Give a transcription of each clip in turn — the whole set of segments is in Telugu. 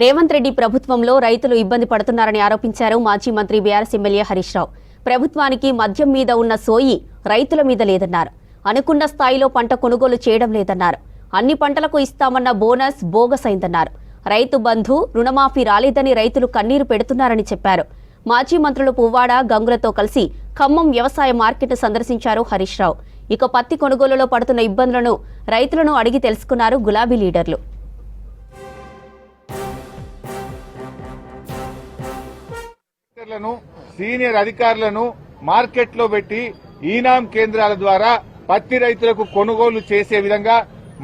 రేవంత్ రెడ్డి ప్రభుత్వంలో రైతులు ఇబ్బంది పడుతున్నారని ఆరోపించారు మాజీ మంత్రి బీఆర్ఎస్ ఎమ్మెల్యే హరీష్ రావు. ప్రభుత్వానికి మద్యం మీద ఉన్న సోయి రైతుల మీద లేదన్నారు. అనుకున్న స్థాయిలో పంట కొనుగోలు చేయడం లేదన్నారు. అన్ని పంటలకు ఇస్తామన్న బోనస్ బోగస్ అయిందన్నారు. రైతు బంధు రుణమాఫీ రాలేదని రైతులు కన్నీరు పెడుతున్నారని చెప్పారు. మాజీ మంత్రులు పువ్వాడ గంగులతో కలిసి ఖమ్మం వ్యవసాయ మార్కెట్ సందర్శించారు హరీష్ రావు. ఇక పత్తి కొనుగోలులో పడుతున్న ఇబ్బందులను రైతులను అడిగి తెలుసుకున్నారు గులాబీ లీడర్లు. సీనియర్ అధికారులను మార్కెట్ లో పెట్టి ఈనాం కేంద్రాల ద్వారా పత్తి రైతులకు కొనుగోలు చేసే విధంగా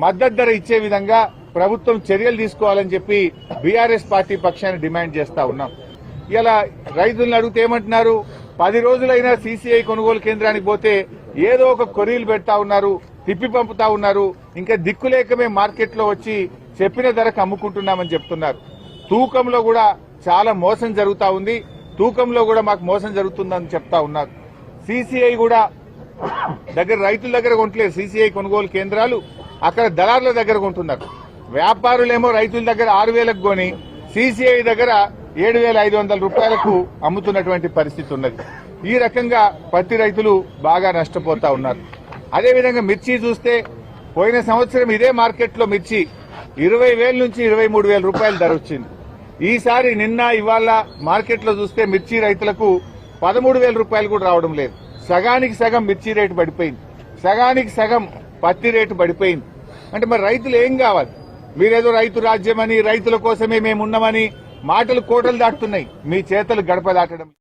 మద్దతు ధర ఇచ్చే విధంగా ప్రభుత్వం చర్యలు తీసుకోవాలని చెప్పి బీఆర్ఎస్ పార్టీ పక్షాన్ని డిమాండ్ చేస్తా ఉన్నాం. ఇలా రైతులను అడిగితే ఏమంటున్నారు, 10 రోజులైనా సీసీఐ కొనుగోలు కేంద్రానికి పోతే ఏదో ఒక కొరీలు పెడతా ఉన్నారు, తిప్పి పంపుతా ఉన్నారు. ఇంకా దిక్కులేకమే మార్కెట్ లో వచ్చి చెప్పిన ధరకు అమ్ముకుంటున్నామని చెప్తున్నారు. తూకంలో కూడా చాలా మోసం జరుగుతా ఉంది. తూకంలో కూడా మాకు మోసం జరుగుతుందని చెప్తా ఉన్నారు. సీసీఐ కూడా రైతుల దగ్గర కొంటలేదు. సీసీఐ కొనుగోలు కేంద్రాలు అక్కడ దళారుల దగ్గర కొంటున్నారు. వ్యాపారులేమో రైతుల దగ్గర 6,000కు కొని సీసీఐ దగ్గర 7,500 రూపాయలకు అమ్ముతున్నటువంటి పరిస్థితి ఉన్నది. ఈ రకంగా పత్తి రైతులు బాగా నష్టపోతా ఉన్నారు. అదేవిధంగా మిర్చి చూస్తే పోయిన సంవత్సరం ఇదే మార్కెట్ లో మిర్చి 20,000 నుంచి 23,000 రూపాయల ధర వచ్చింది. ఈసారి నిన్న ఇవాళ మార్కెట్ లో చూస్తే మిర్చి రైతులకు 13,000 రూపాయలు కూడా రావడం లేదు. సగానికి సగం మిర్చి రేటు పడిపోయింది, సగానికి సగం పత్తి రేటు పడిపోయింది. అంటే మరి రైతులు ఏం కావాలి? మీరేదో రైతు రాజ్యమని రైతుల కోసమే మేమున్నామని మాటలు కోటలు దాటుతున్నాయి, మీ చేతలు గడప దాటడం.